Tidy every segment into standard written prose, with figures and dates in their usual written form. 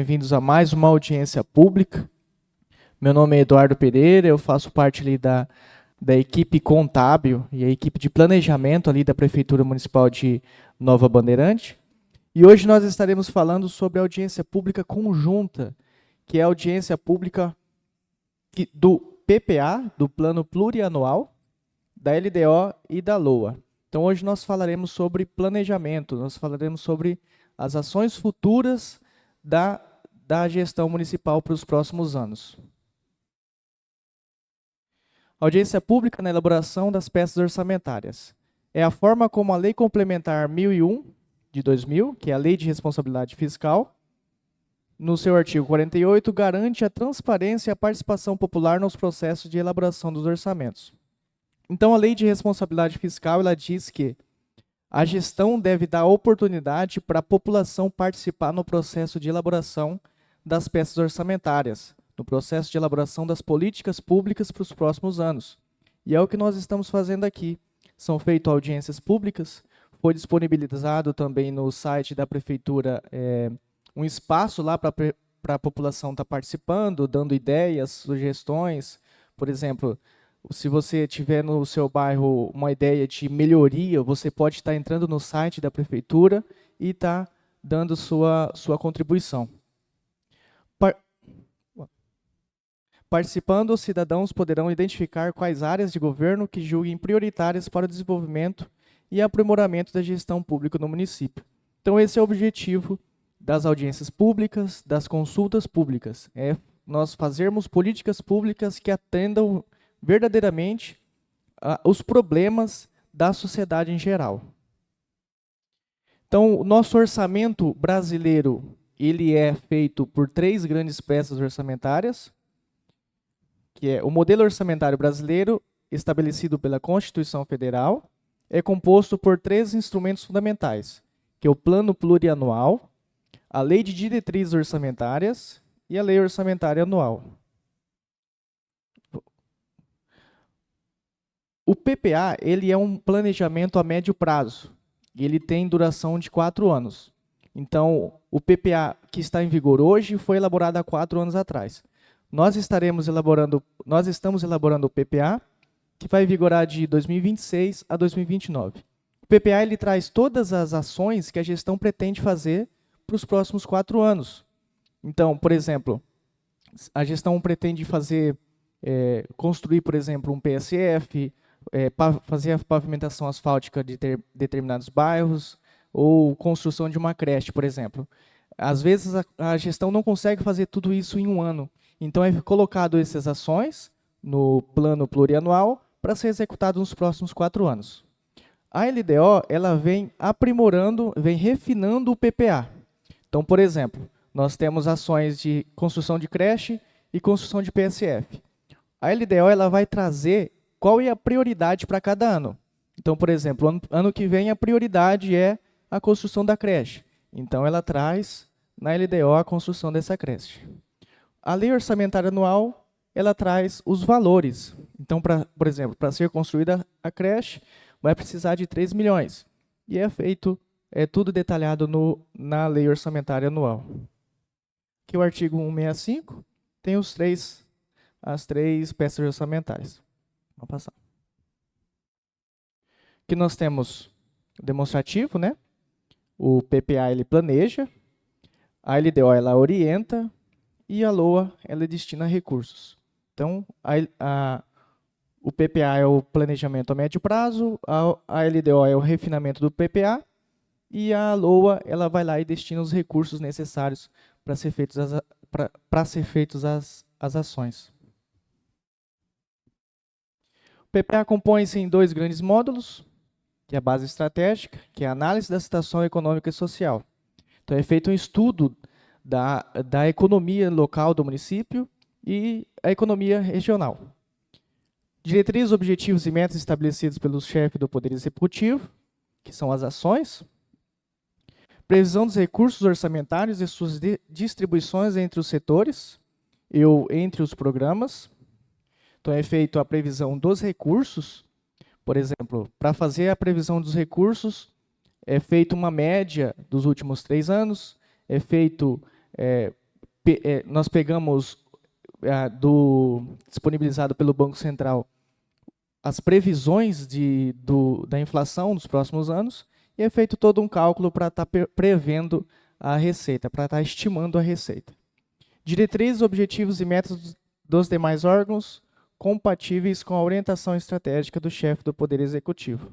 Bem-vindos a mais uma audiência pública. Meu nome é Eduardo Pereira, eu faço parte ali da equipe contábil e a equipe de planejamento ali da Prefeitura Municipal de Nova Bandeirante. E hoje nós estaremos falando sobre a audiência pública conjunta, que é a audiência pública do PPA, do Plano Plurianual, da LDO e da LOA. Então hoje nós falaremos sobre planejamento, nós falaremos sobre as ações futuras da gestão municipal para os próximos anos. Audiência pública na elaboração das peças orçamentárias. É a forma como a Lei Complementar 1001, de 2000, que é a Lei de Responsabilidade Fiscal, no seu artigo 48, garante a transparência e a participação popular nos processos de elaboração dos orçamentos. Então, a Lei de Responsabilidade Fiscal, ela diz que a gestão deve dar oportunidade para a população participar no processo de elaboração das peças orçamentárias, no processo de elaboração das políticas públicas para os próximos anos. E é o que nós estamos fazendo aqui. São feitas audiências públicas, foi disponibilizado também no site da Prefeitura um espaço lá para a população estar participando, dando ideias, sugestões. Por exemplo, se você tiver no seu bairro uma ideia de melhoria, você pode estar entrando no site da Prefeitura e estar dando sua contribuição. Participando, os cidadãos poderão identificar quais áreas de governo que julguem prioritárias para o desenvolvimento e aprimoramento da gestão pública no município. Então, esse é o objetivo das audiências públicas, das consultas públicas. É nós fazermos políticas públicas que atendam verdadeiramente os problemas da sociedade em geral. Então, o nosso orçamento brasileiro, ele é feito por 3 grandes peças orçamentárias, que é o modelo orçamentário brasileiro, estabelecido pela Constituição Federal, é composto por 3 instrumentos fundamentais, que é o Plano Plurianual, a Lei de Diretrizes Orçamentárias e a Lei Orçamentária Anual. O PPA, ele é um planejamento a médio prazo, e ele tem duração de 4 anos. Então, o PPA que está em vigor hoje foi elaborado há 4 anos atrás. Nós estamos elaborando o PPA, que vai vigorar de 2026 a 2029. O PPA ele traz todas as ações que a gestão pretende fazer para os próximos 4 anos. Então, por exemplo, a gestão pretende construir, por exemplo, um PSF, fazer a pavimentação asfáltica de determinados bairros, ou construção de uma creche, por exemplo. Às vezes, a gestão não consegue fazer tudo isso em um ano. Então, é colocado essas ações no plano plurianual para ser executado nos próximos 4 anos. A LDO ela vem aprimorando, vem refinando o PPA. Então, por exemplo, nós temos ações de construção de creche e construção de PSF. A LDO ela vai trazer qual é a prioridade para cada ano. Então, por exemplo, ano que vem a prioridade é a construção da creche. Então, ela traz na LDO a construção dessa creche. A Lei Orçamentária Anual, ela traz os valores. Então, por exemplo, para ser construída a creche, vai precisar de 3 milhões. E é tudo detalhado na Lei Orçamentária Anual. Aqui o artigo 165 tem as 3 peças orçamentárias. Vamos passar. Aqui nós temos o demonstrativo, né? O PPA ele planeja, a LDO ela orienta, e a LOA, ela destina recursos. Então, o PPA é o planejamento a médio prazo, a LDO é o refinamento do PPA, e a LOA, ela vai lá e destina os recursos necessários para ser feitos as ações. O PPA compõe-se em 2 grandes módulos, que é a base estratégica, que é a análise da situação econômica e social. Então, é feito um estudo da economia local do município e a economia regional. Diretrizes, objetivos e metas estabelecidos pelo chefe do Poder Executivo, que são as ações. Previsão dos recursos orçamentários e suas distribuições entre os setores ou entre os programas. Então, é feita a previsão dos recursos. Por exemplo, para fazer a previsão dos recursos, é feita uma média dos últimos 3 anos, é feito nós pegamos disponibilizado pelo Banco Central as previsões da inflação dos próximos anos e é feito todo um cálculo para estar prevendo a receita, para estar estimando a receita. Diretrizes, objetivos e metas dos demais órgãos compatíveis com a orientação estratégica do chefe do Poder Executivo.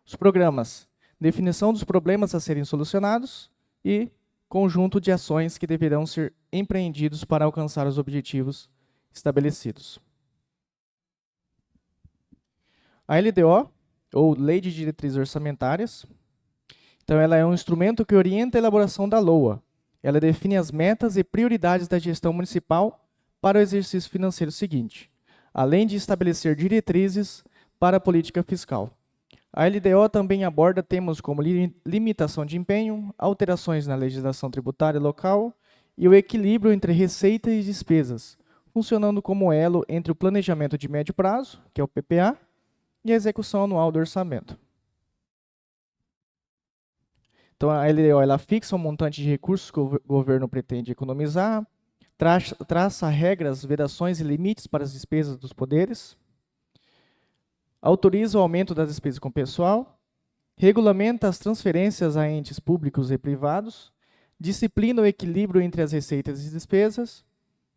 Os programas: definição dos problemas a serem solucionados e conjunto de ações que deverão ser empreendidos para alcançar os objetivos estabelecidos. A LDO, ou Lei de Diretrizes Orçamentárias, então ela é um instrumento que orienta a elaboração da LOA. Ela define as metas e prioridades da gestão municipal para o exercício financeiro seguinte, além de estabelecer diretrizes para a política fiscal. A LDO também aborda temas como limitação de empenho, alterações na legislação tributária local e o equilíbrio entre receita e despesas, funcionando como elo entre o planejamento de médio prazo, que é o PPA, e a execução anual do orçamento. Então, a LDO ela fixa um montante de recursos que o governo pretende economizar, traça regras, vedações e limites para as despesas dos poderes, autoriza o aumento das despesas com pessoal, regulamenta as transferências a entes públicos e privados, disciplina o equilíbrio entre as receitas e despesas,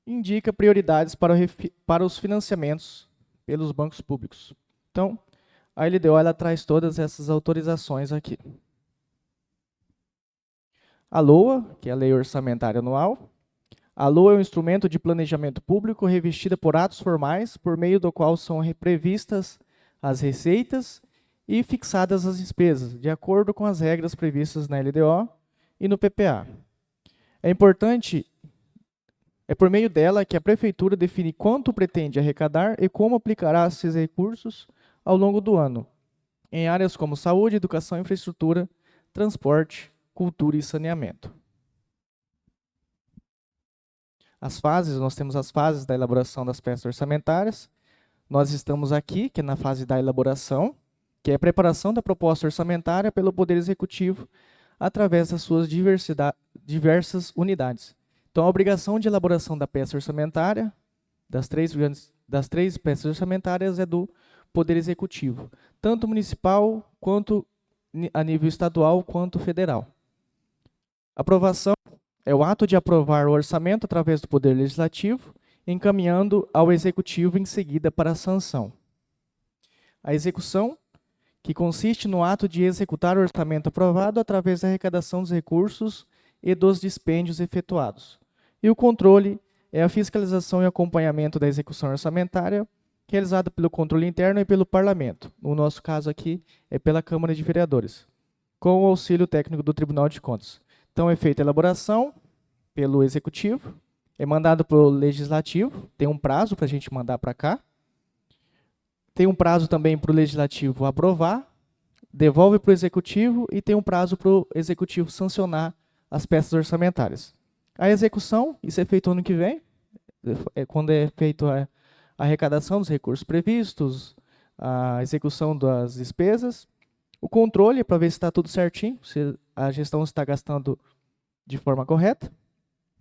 indica prioridades para os financiamentos pelos bancos públicos. Então, a LDO ela traz todas essas autorizações aqui. A LOA, que é a Lei Orçamentária Anual. A LOA é um instrumento de planejamento público revestida por atos formais, por meio do qual são previstas as receitas e fixadas as despesas, de acordo com as regras previstas na LDO e no PPA. É por meio dela que a Prefeitura define quanto pretende arrecadar e como aplicará esses recursos ao longo do ano, em áreas como saúde, educação, infraestrutura, transporte, cultura e saneamento. Nós temos as fases da elaboração das peças orçamentárias. Nós estamos aqui, que é na fase da elaboração, que é a preparação da proposta orçamentária pelo Poder Executivo através das suas diversas unidades. Então, a obrigação de elaboração da peça orçamentária, das três peças orçamentárias, é do Poder Executivo, tanto municipal, quanto a nível estadual, quanto federal. Aprovação é o ato de aprovar o orçamento através do Poder Legislativo, encaminhando ao Executivo em seguida para a sanção. A execução, que consiste no ato de executar o orçamento aprovado através da arrecadação dos recursos e dos dispêndios efetuados. E o controle é a fiscalização e acompanhamento da execução orçamentária, realizada pelo controle interno e pelo Parlamento. No nosso caso aqui, é pela Câmara de Vereadores, com o auxílio técnico do Tribunal de Contas. Então, é feita a elaboração pelo Executivo, é mandado para o Legislativo, tem um prazo para a gente mandar para cá, tem um prazo também para o Legislativo aprovar, devolve para o Executivo e tem um prazo para o Executivo sancionar as peças orçamentárias. A execução, isso é feito ano que vem, é quando é feita a arrecadação dos recursos previstos, a execução das despesas, o controle para ver se está tudo certinho, se a gestão está gastando de forma correta,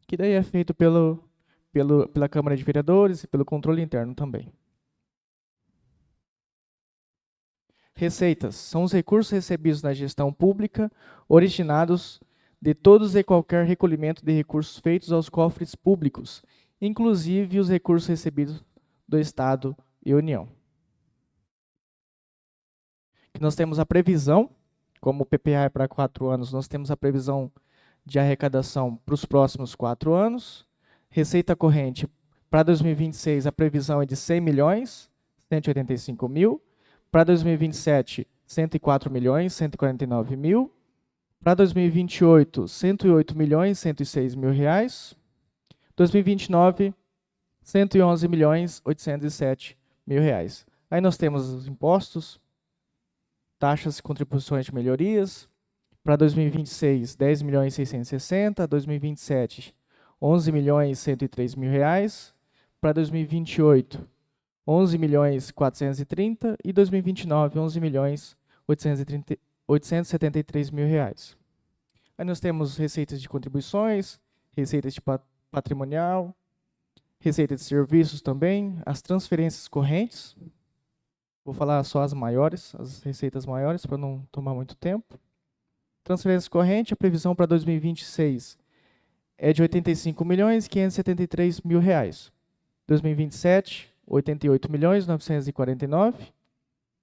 que daí é feito pela Câmara de Vereadores e pelo controle interno também. Receitas são os recursos recebidos na gestão pública, originados de todos e qualquer recolhimento de recursos feitos aos cofres públicos, inclusive os recursos recebidos do Estado e União. Que nós temos a previsão, como o PPA é para 4 anos, nós temos a previsão de arrecadação para os próximos 4 anos. Receita corrente, para 2026, a previsão é de 100 milhões, 185 mil. Para 2027, 104 milhões, 149 mil. Para 2028, 108 milhões, 106 mil reais. 2029, 111 milhões, 807 mil reais. Aí nós temos os impostos, taxas e contribuições de melhorias. Para 2026, 10 milhões 660, 2027, 11 milhões 103 mil reais. Para 2028, 11 milhões 430 e 2029, 11 milhões 873 mil reais. Aí nós temos receitas de contribuições, receita de patrimonial, receita de serviços também, as transferências correntes. Vou falar só as maiores, as receitas maiores, para não tomar muito tempo. Transferências correntes, a previsão para 2026 é de R$ 85.573.000. 2027, R$ 88.949.000.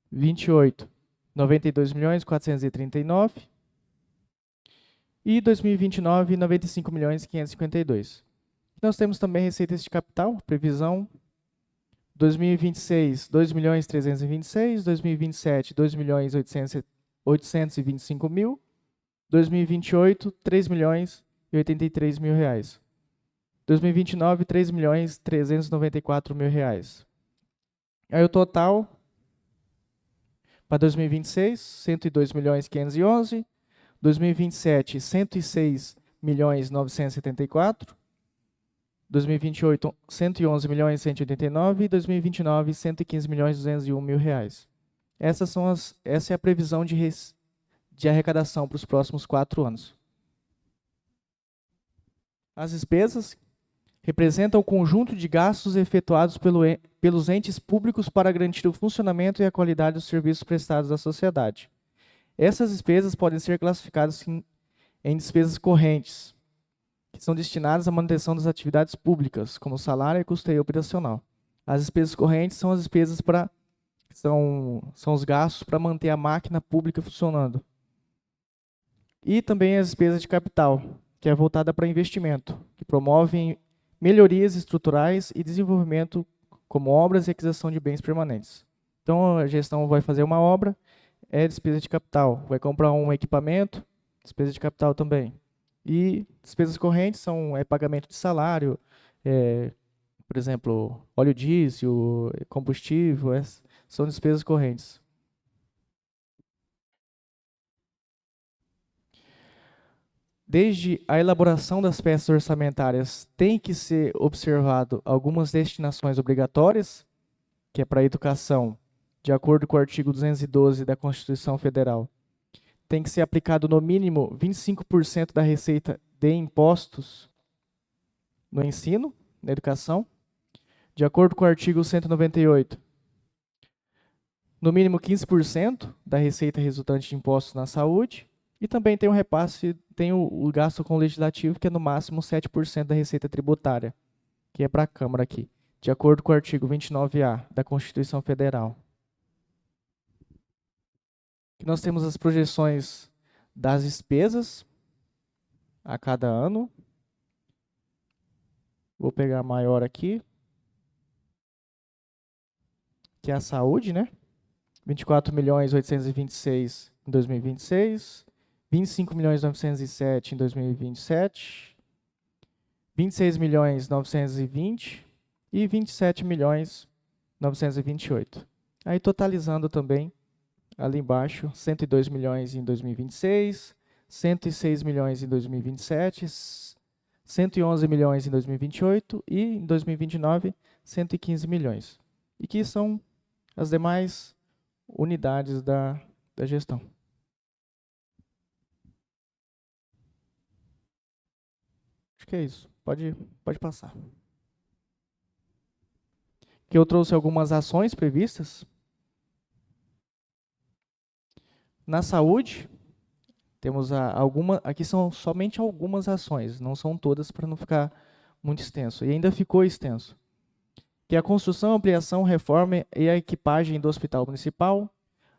28, R$ 92.439.000. E 2029, R$ 95.552.000. Nós temos também receitas de capital, previsão 2026, R$ 2.326.000, 2027, R$ 2.825.000, 2028, R$ 3.083.000. 2029, R$ 3.394.000. Aí o total para 2026, R$ 102.511.000, 2027, R$ 106.974.000, 2028, R$ 111.189.000 e 2029, R$ 115.201.000. Essa é a previsão de arrecadação para os próximos 4 anos. As despesas representam o conjunto de gastos efetuados pelos entes públicos para garantir o funcionamento e a qualidade dos serviços prestados à sociedade. Essas despesas podem ser classificadas em despesas correntes, que são destinadas à manutenção das atividades públicas, como salário e custeio operacional. As despesas correntes são as despesas são os gastos para manter a máquina pública funcionando. E também as despesas de capital, que é voltada para investimento, que promovem melhorias estruturais e desenvolvimento, como obras e aquisição de bens permanentes. Então, a gestão vai fazer uma obra, é despesa de capital. Vai comprar um equipamento, despesa de capital também. E despesas correntes são pagamento de salário, por exemplo, óleo diesel, combustível, são despesas correntes. Desde a elaboração das peças orçamentárias, tem que ser observado algumas destinações obrigatórias, que é para a educação, de acordo com o artigo 212 da Constituição Federal. Tem que ser aplicado no mínimo 25% da receita de impostos no ensino, na educação, de acordo com o artigo 198. No mínimo 15% da receita resultante de impostos na saúde. E também tem o repasse, tem o gasto com o legislativo, que é no máximo 7% da receita tributária, que é para a Câmara aqui, de acordo com o artigo 29A da Constituição Federal. Aqui nós temos as projeções das despesas a cada ano. Vou pegar a maior aqui, que é a saúde, né? 24.826.000 em 2026. 25.907.000 em 2027, 26.920.000 e 27.928.000. Aí totalizando também, ali embaixo, 102 milhões em 2026, 106 milhões em 2027, 111 milhões em 2028 e em 2029, 115 milhões. E que são as demais unidades da gestão. Acho que é isso. Pode passar. Aqui eu trouxe algumas ações previstas. Na saúde, temos aqui são somente algumas ações, não são todas para não ficar muito extenso. E ainda ficou extenso. Que é a construção, ampliação, reforma e a equipagem do Hospital Municipal,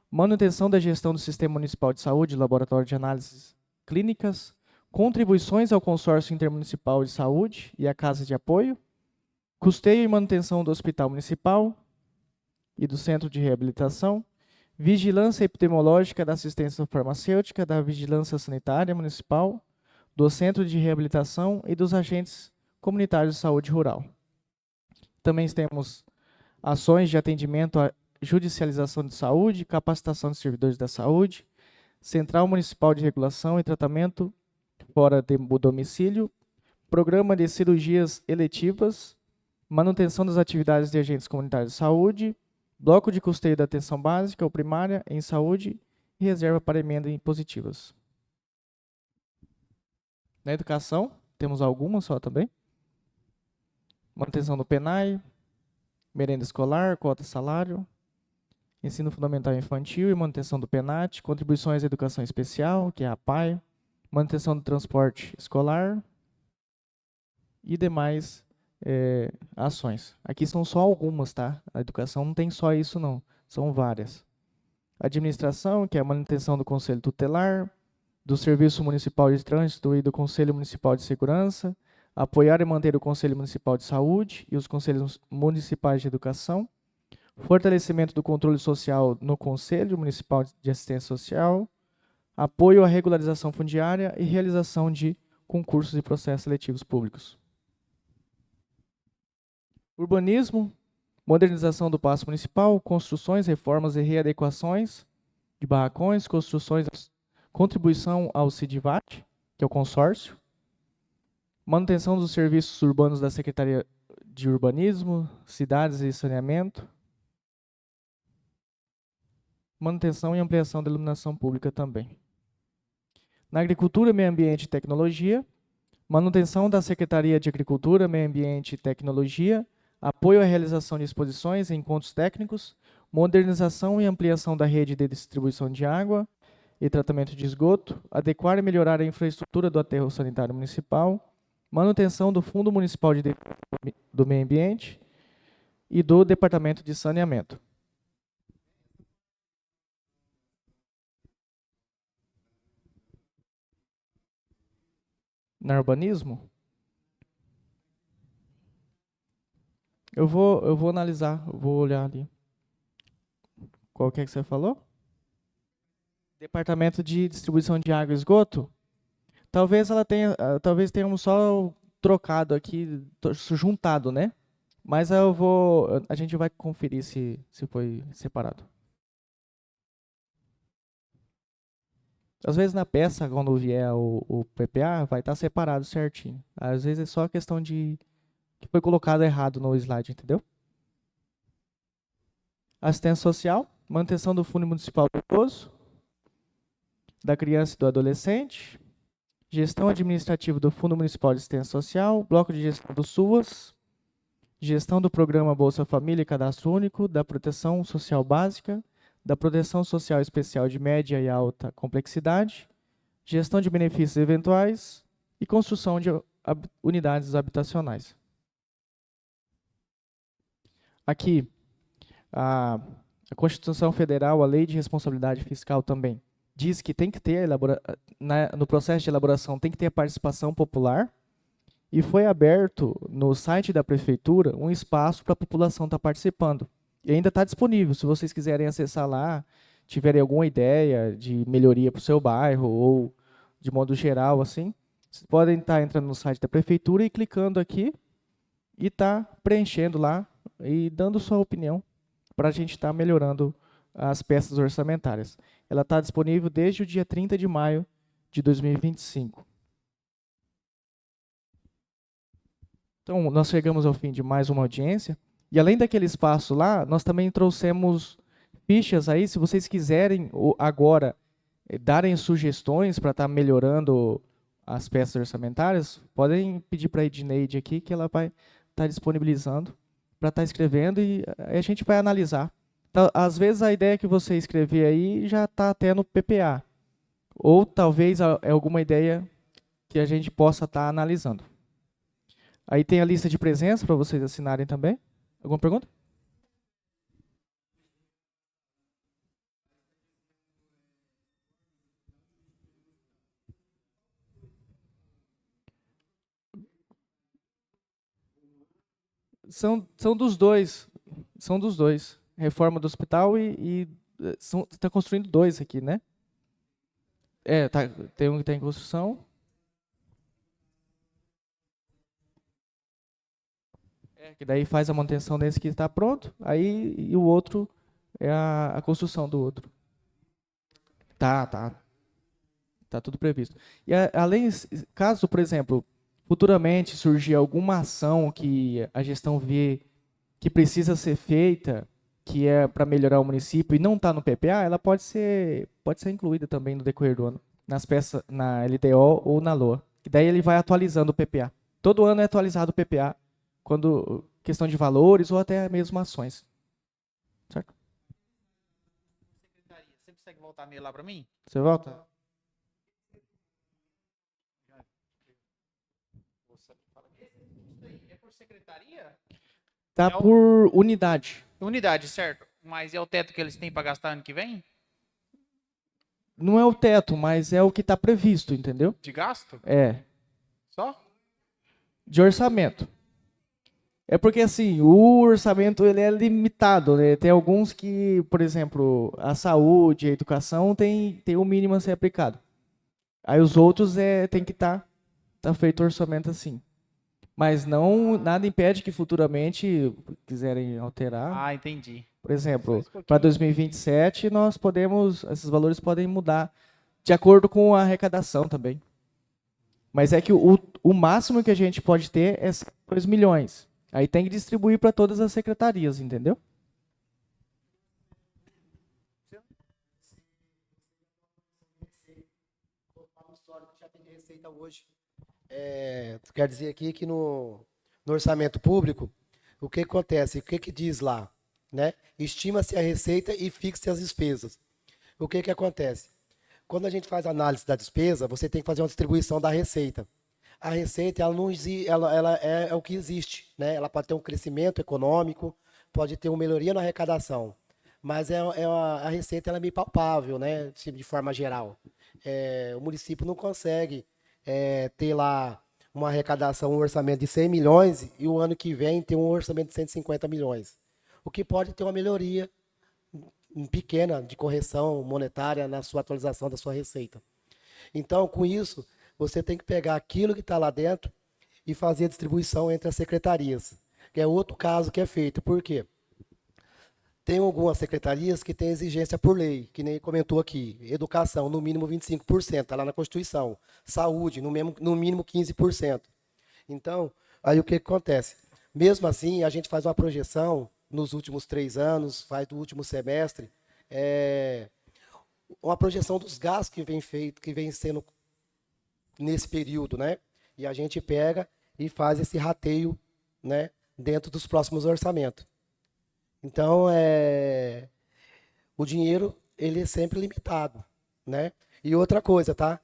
manutenção da gestão do Sistema Municipal de Saúde, laboratório de análises clínicas, contribuições ao Consórcio Intermunicipal de Saúde e à Casa de Apoio, custeio e manutenção do Hospital Municipal e do Centro de Reabilitação, vigilância epidemiológica da assistência farmacêutica, da vigilância sanitária municipal, do Centro de Reabilitação e dos agentes comunitários de saúde rural. Também temos ações de atendimento à judicialização de saúde, capacitação de servidores da saúde, Central Municipal de Regulação e Tratamento fora do domicílio, programa de cirurgias eletivas, manutenção das atividades de agentes comunitários de saúde, bloco de custeio da atenção básica ou primária em saúde e reserva para emenda impositivas. Na educação, temos algumas só também. Manutenção do PENAI, merenda escolar, cota salário, ensino fundamental e infantil e manutenção do PENAT, contribuições à educação especial, que é a APAE, manutenção do transporte escolar e demais ações. Aqui são só algumas, tá? A educação não tem só isso, não. São várias. Administração, que é a manutenção do Conselho Tutelar, do Serviço Municipal de Trânsito e do Conselho Municipal de Segurança, apoiar e manter o Conselho Municipal de Saúde e os Conselhos Municipais de Educação, fortalecimento do controle social no Conselho Municipal de Assistência Social, apoio à regularização fundiária e realização de concursos e processos seletivos públicos. Urbanismo, modernização do Paço Municipal, construções, reformas e readequações de barracões, construções, contribuição ao CIDVAT, que é o consórcio, manutenção dos serviços urbanos da Secretaria de Urbanismo, Cidades e Saneamento, manutenção e ampliação da iluminação pública também. Na Agricultura, Meio Ambiente e Tecnologia, manutenção da Secretaria de Agricultura, Meio Ambiente e Tecnologia, apoio à realização de exposições e encontros técnicos, modernização e ampliação da rede de distribuição de água e tratamento de esgoto, adequar e melhorar a infraestrutura do aterro sanitário municipal, manutenção do Fundo Municipal do Meio Ambiente e do Departamento de Saneamento. Na urbanismo, eu vou analisar, eu vou olhar ali. Qual que é que você falou? Departamento de Distribuição de Água e Esgoto? Talvez talvez tenhamos só trocado aqui, juntado, né? Mas a gente vai conferir se foi separado. Às vezes na peça, quando vier o PPA, vai estar separado certinho. Às vezes é só questão de que foi colocado errado no slide, entendeu? Assistência social, manutenção do Fundo Municipal do Idoso, da Criança e do Adolescente, gestão administrativa do Fundo Municipal de Assistência Social, bloco de gestão do SUAS, gestão do Programa Bolsa Família e Cadastro Único, da Proteção Social Básica, da Proteção Social Especial de média e alta complexidade, gestão de benefícios eventuais e construção de unidades habitacionais. Aqui, a Constituição Federal, a Lei de Responsabilidade Fiscal também, diz que tem que ter, no processo de elaboração, tem que ter a participação popular, e foi aberto no site da Prefeitura um espaço para a população estar participando. E ainda está disponível, se vocês quiserem acessar lá, tiverem alguma ideia de melhoria para o seu bairro, ou de modo geral, assim, vocês podem estar entrando no site da Prefeitura e clicando aqui, e estar preenchendo lá, e dando sua opinião, para a gente estar melhorando as peças orçamentárias. Ela está disponível desde o dia 30 de maio de 2025. Então, nós chegamos ao fim de mais uma audiência. E além daquele espaço lá, nós também trouxemos fichas aí, se vocês quiserem agora darem sugestões para estar melhorando as peças orçamentárias, podem pedir para a Edneide aqui, que ela vai estar disponibilizando para estar escrevendo e a gente vai analisar. Então, às vezes a ideia que você escrever aí já está até no PPA. Ou talvez é alguma ideia que a gente possa estar analisando. Aí tem a lista de presença para vocês assinarem também. Alguma pergunta? São dos dois. São dos dois. Reforma do hospital e está construindo dois aqui, né? Tem um que está em construção. Que daí faz a manutenção desse que está pronto, aí e o outro é a construção do outro. Tá tudo previsto. E além, caso, por exemplo, futuramente surgir alguma ação que a gestão vê que precisa ser feita, que é para melhorar o município e não está no PPA, ela pode ser incluída também no decorrer do ano, nas peças, na LDO ou na LOA. E daí ele vai atualizando o PPA. Todo ano é atualizado o PPA, quando questão de valores ou até mesmo ações. Certo? Você consegue voltar nele lá para mim? Você volta? É por secretaria? Tá É o... por unidade. Unidade, certo? Mas é o teto que eles têm para gastar ano que vem? Não é o teto, mas é o que está previsto, entendeu? De gasto? É, Só? de orçamento. É porque assim, o orçamento ele é limitado, né? Tem alguns que, por exemplo, a saúde, a educação tem o mínimo a ser aplicado. Aí os outros tem que tá feito o orçamento assim. Mas não nada impede que futuramente quiserem alterar. Ah, entendi. Por Só exemplo, esse para pouquinho. 2027 esses valores podem mudar de acordo com a arrecadação também. Mas é que o máximo que a gente pode ter é 2 milhões. Aí tem que distribuir para todas as secretarias, entendeu? Já tem de receita hoje. Quer dizer aqui que no orçamento público, o que acontece? O que diz lá? Né? Estima-se a receita e fixa as despesas. O que acontece? Quando a gente faz a análise da despesa, você tem que fazer uma distribuição da receita. A receita, ela não ela é o que existe, né? Ela pode ter um crescimento econômico, pode ter uma melhoria na arrecadação, mas a receita ela é meio palpável, né? De forma geral. O município não consegue ter lá uma arrecadação, um orçamento de 100 milhões e o ano que vem ter um orçamento de 150 milhões. O que pode ter uma melhoria pequena de correção monetária na sua atualização da sua receita. Então, com isso, você tem que pegar aquilo que está lá dentro e fazer a distribuição entre as secretarias, que é outro caso que é feito. Por quê? Tem algumas secretarias que têm exigência por lei, que nem comentou aqui. Educação, no mínimo 25%, está lá na Constituição. Saúde, no mínimo 15%. Então, aí o que acontece? Mesmo assim, a gente faz uma projeção nos últimos 3 anos, faz do último semestre, uma projeção dos gastos que vem sendo nesse período, né? E a gente pega e faz esse rateio, né, dentro dos próximos orçamentos. Então, o dinheiro ele é sempre limitado, né? E outra coisa, tá?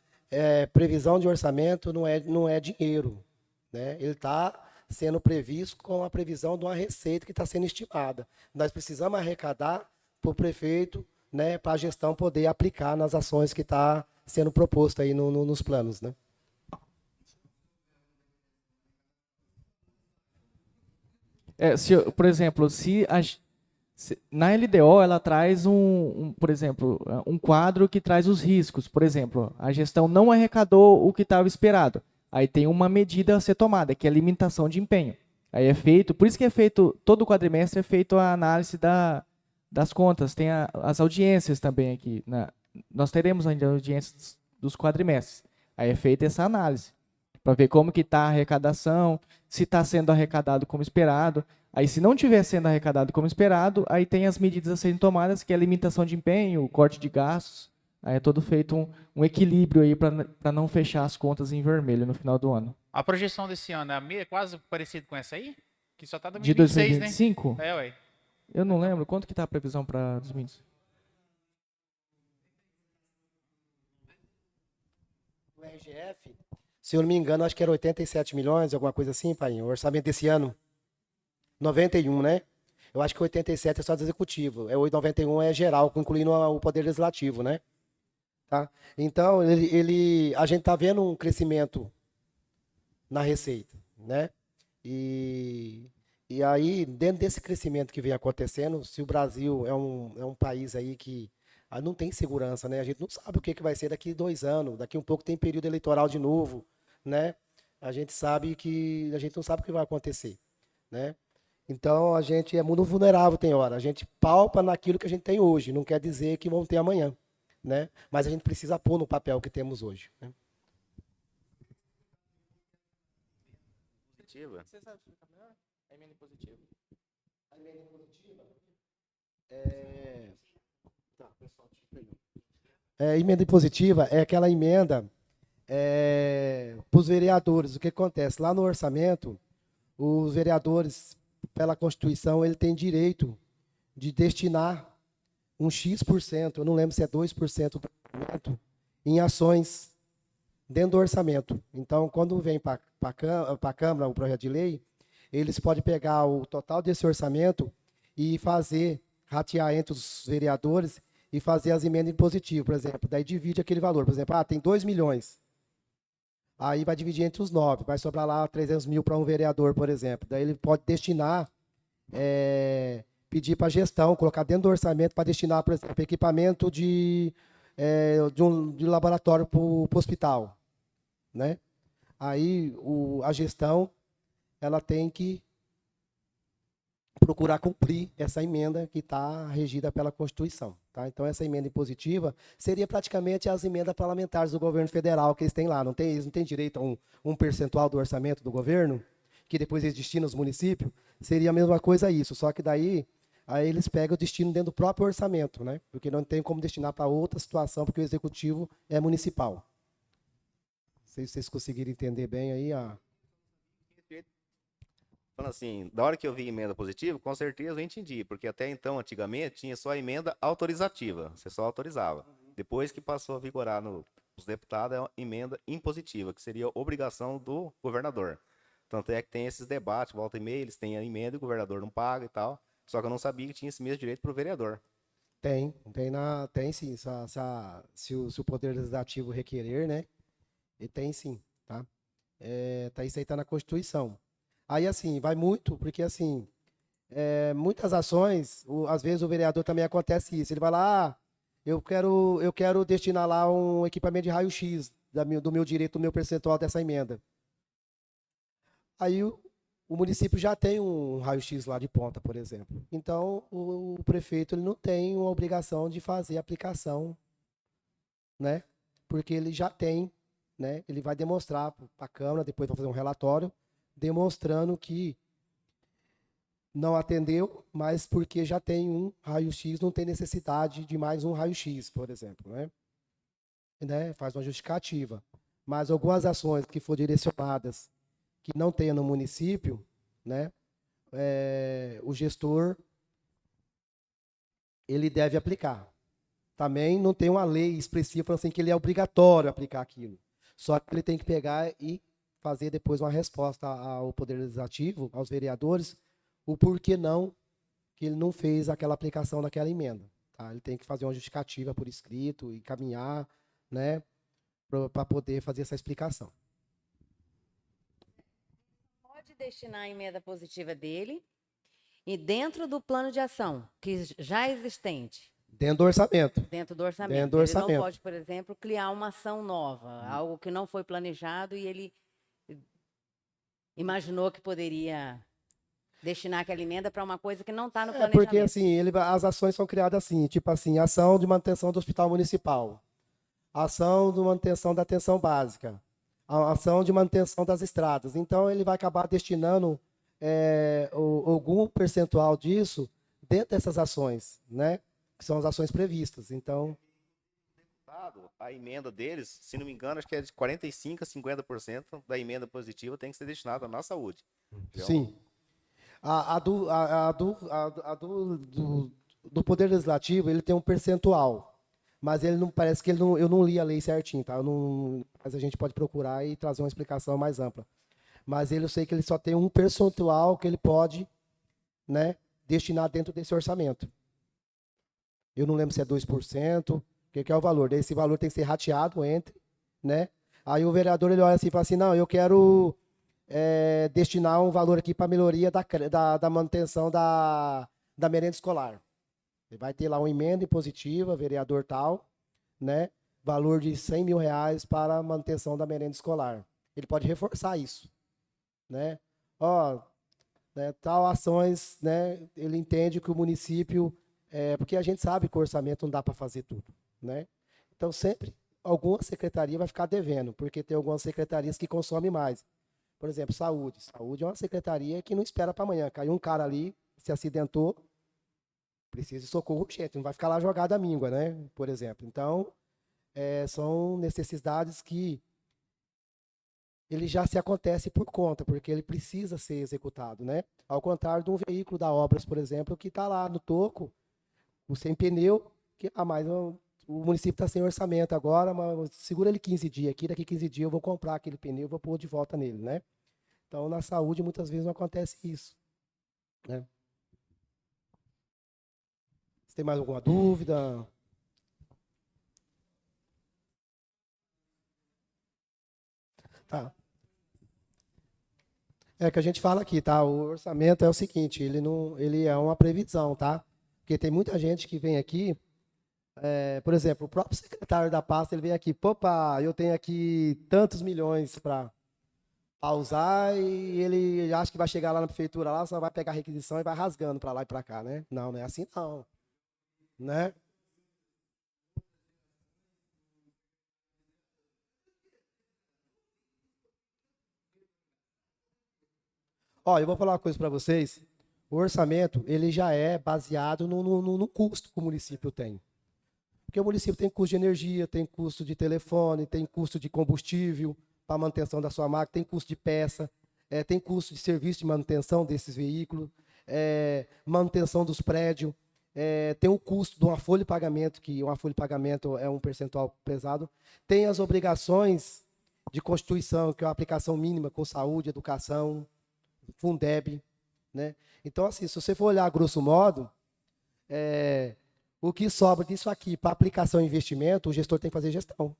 Previsão de orçamento não é dinheiro, né? Ele está sendo previsto com a previsão de uma receita que está sendo estimada. Nós precisamos arrecadar para o prefeito, né, para a gestão poder aplicar nas ações que está sendo proposto aí nos planos, né? Por exemplo, na LDO ela traz por exemplo, um quadro que traz os riscos. Por exemplo, a gestão não arrecadou o que estava esperado. Aí tem uma medida a ser tomada, que é a limitação de empenho. Aí é feito, por isso que é feito, todo quadrimestre é feito a análise das contas. Tem as audiências também aqui. Nós teremos ainda audiências dos quadrimestres. Aí é feita essa análise, para ver como que está a arrecadação, se está sendo arrecadado como esperado. Aí, se não estiver sendo arrecadado como esperado, aí tem as medidas a serem tomadas, que é a limitação de empenho, o corte de gastos. Aí é todo feito um equilíbrio aí para não fechar as contas em vermelho no final do ano. A projeção desse ano é quase parecido com essa aí? Que só tá De 2026, né? 2025, É, ué. eu não lembro. Quanto que está a previsão para 2025? O RGF, se eu não me engano, acho que era 87 milhões, alguma coisa assim, pai. O orçamento desse ano. 91, né? Eu acho que 87 é só do executivo. 91 é geral, incluindo o poder legislativo, né? Tá? Então, a gente está vendo um crescimento na receita, né? E aí, dentro desse crescimento que vem acontecendo, se o Brasil é um país aí que não tem segurança, né? A gente não sabe o que vai ser daqui 2 anos, daqui um pouco tem período eleitoral de novo, né? A gente não sabe o que vai acontecer, né? Então, a gente é muito vulnerável, tem hora. A gente palpa naquilo que a gente tem hoje. Não quer dizer que vão ter amanhã, né? Mas a gente precisa pôr no papel que temos hoje, né? Positiva. Você sabe explicar melhor? A emenda positiva? A emenda impositiva Tá, pessoal, emenda impositiva é aquela emenda Para os vereadores, o que acontece? Lá no orçamento, os vereadores, pela Constituição, ele tem direito de destinar um X%, eu não lembro se é 2% do orçamento, em ações dentro do orçamento. Então, quando vem para a Câmara o projeto de lei, eles podem pegar o total desse orçamento e fazer, ratear entre os vereadores e fazer as emendas impositivas, por exemplo. Daí divide aquele valor. Por exemplo, tem 2 milhões. Aí vai dividir entre os 9. Vai sobrar lá 300 mil para um vereador, por exemplo. Daí ele pode destinar, pedir para a gestão, colocar dentro do orçamento para destinar, por exemplo, equipamento de laboratório para o hospital, né? Aí a gestão ela tem que procurar cumprir essa emenda que está regida pela Constituição. Tá? Então, essa emenda impositiva seria praticamente as emendas parlamentares do governo federal que eles têm lá. Eles não têm direito a um percentual do orçamento do governo, que depois eles destinam aos municípios. Seria a mesma coisa isso, só que daí aí eles pegam o destino dentro do próprio orçamento, né? Porque não tem como destinar para outra situação, porque o executivo é municipal. Não sei se vocês conseguiram entender bem aí a... Falando assim, da hora que eu vi emenda positiva, com certeza eu entendi, porque até então, antigamente, tinha só a emenda autorizativa, você só autorizava. Depois que passou a vigorar nos deputados, é uma emenda impositiva, que seria obrigação do governador. Tanto é que tem esses debates, volta e meia, eles têm a emenda e o governador não paga e tal. Só que eu não sabia que tinha esse mesmo direito para o vereador. Tem sim, se o Poder Legislativo requerer, né? E tem sim, tá? Isso aí tá na Constituição. Aí, assim, vai muito, porque, assim, muitas ações, às vezes o vereador também acontece isso. Ele vai lá, eu quero destinar lá um equipamento de raio-x do meu direito, do meu percentual dessa emenda. Aí o município já tem um raio-x lá de ponta, por exemplo. Então, o prefeito ele não tem uma obrigação de fazer a aplicação, né? Porque ele já tem, né? Ele vai demonstrar para a Câmara, depois vai fazer um relatório, demonstrando que não atendeu, mas porque já tem um raio-x, não tem necessidade de mais um raio-x, por exemplo, né? Faz uma justificativa. Mas algumas ações que foram direcionadas, que não tenha no município, né? O gestor ele deve aplicar. Também não tem uma lei expressiva falando assim que ele é obrigatório aplicar aquilo. Só que ele tem que pegar e fazer depois uma resposta ao Poder Legislativo, aos vereadores, o porquê não que ele não fez aquela aplicação daquela emenda. Tá? Ele tem que fazer uma justificativa por escrito e caminhar, né, para poder fazer essa explicação. Pode destinar a emenda positiva dele e dentro do plano de ação, que já é existente, Dentro do orçamento. dentro do orçamento. Dentro do Ele orçamento. não pode, por exemplo, criar uma ação nova, algo que não foi planejado e ele imaginou que poderia destinar aquela emenda para uma coisa que não está no planejamento. Porque assim, as ações são criadas assim, tipo assim, ação de manutenção do hospital municipal, ação de manutenção da atenção básica, a ação de manutenção das estradas. Então ele vai acabar destinando algum percentual disso dentro dessas ações, né? Que são as ações previstas. Então, A emenda deles, se não me engano, acho que é de 45% a 50% da emenda positiva tem que ser destinada na saúde. Então, sim. Do Poder Legislativo, ele tem um percentual, mas ele não parece que eu não li a lei certinho, tá? Mas a gente pode procurar e trazer uma explicação mais ampla. Mas eu sei que ele só tem um percentual que ele pode, né, destinar dentro desse orçamento. Eu não lembro se é 2%, o que é o valor. Esse valor tem que ser rateado entre, né? Aí o vereador ele olha assim e fala assim, não, eu quero destinar um valor aqui para melhoria da manutenção da merenda escolar. Ele vai ter lá uma emenda impositiva, vereador tal, né? Valor de R$100 mil para a manutenção da merenda escolar. Ele pode reforçar isso, né? Né, tal ações, né? Ele entende que o município, porque a gente sabe que o orçamento não dá para fazer tudo, né? Então sempre alguma secretaria vai ficar devendo, porque tem algumas secretarias que consomem mais. Por exemplo, saúde. Saúde é uma secretaria que não espera para amanhã. Caiu um cara ali, se acidentou, precisa de socorro urgente, não vai ficar lá jogado a míngua, né? Por exemplo. Então, são necessidades que ele já se acontece por conta, porque ele precisa ser executado, né? Ao contrário de um veículo da Obras, por exemplo, que está lá no toco, o sem pneu, que, mas o município está sem orçamento agora, mas segura ele 15 dias aqui, daqui 15 dias eu vou comprar aquele pneu e vou pôr de volta nele, né? Então, na saúde, muitas vezes não acontece isso, né? Você tem mais alguma dúvida? Tá. É que a gente fala aqui, tá? O orçamento é o seguinte, ele não, ele é uma previsão, tá? Porque tem muita gente que vem aqui, por exemplo, o próprio secretário da pasta, ele vem aqui, popa, eu tenho aqui tantos milhões para usar e ele acha que vai chegar lá na prefeitura, lá só vai pegar a requisição e vai rasgando para lá e para cá, né? Não, não é assim não, né? Ó, eu vou falar uma coisa para vocês. O orçamento, ele já é baseado no custo que o município tem. Porque o município tem custo de energia, tem custo de telefone, tem custo de combustível para a manutenção da sua máquina, tem custo de peça, tem custo de serviço de manutenção desses veículos, manutenção dos prédios, tem o custo de uma folha de pagamento, que uma folha de pagamento é um percentual pesado, tem as obrigações de constituição, que é a aplicação mínima com saúde, educação, Fundeb, né? Então, assim, se você for olhar grosso modo, o que sobra disso aqui para aplicação e investimento, o gestor tem que fazer gestão.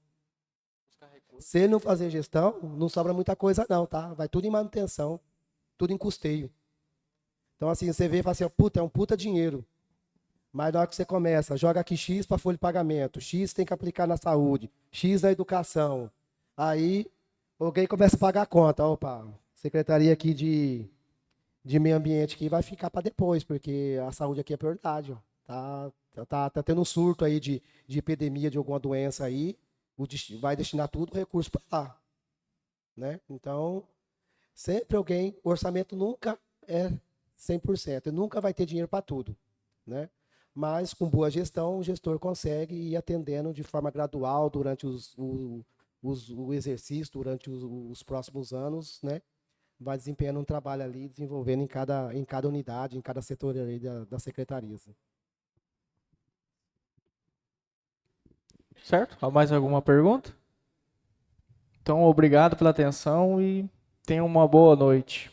Se ele não fazer gestão, não sobra muita coisa não, tá? Vai tudo em manutenção, tudo em custeio. Então, assim, você vê e fala assim, puta, é um puta dinheiro. Mas na hora que você começa, joga aqui X para folha de pagamento, X tem que aplicar na saúde, X na educação. Aí, alguém começa a pagar a conta. Opa, secretaria aqui de meio ambiente aqui vai ficar para depois, porque a saúde aqui é prioridade, ó. Tá tendo um surto aí de epidemia de alguma doença aí, vai destinar tudo o recurso para lá, né? Então, sempre alguém, o orçamento nunca é 100%, nunca vai ter dinheiro para tudo, né? Mas com boa gestão, o gestor consegue ir atendendo de forma gradual durante o exercício, durante os próximos anos, né? Vai desempenhando um trabalho ali, desenvolvendo em cada unidade, em cada setor ali da secretaria. Certo? Há mais alguma pergunta? Então, obrigado pela atenção e tenha uma boa noite.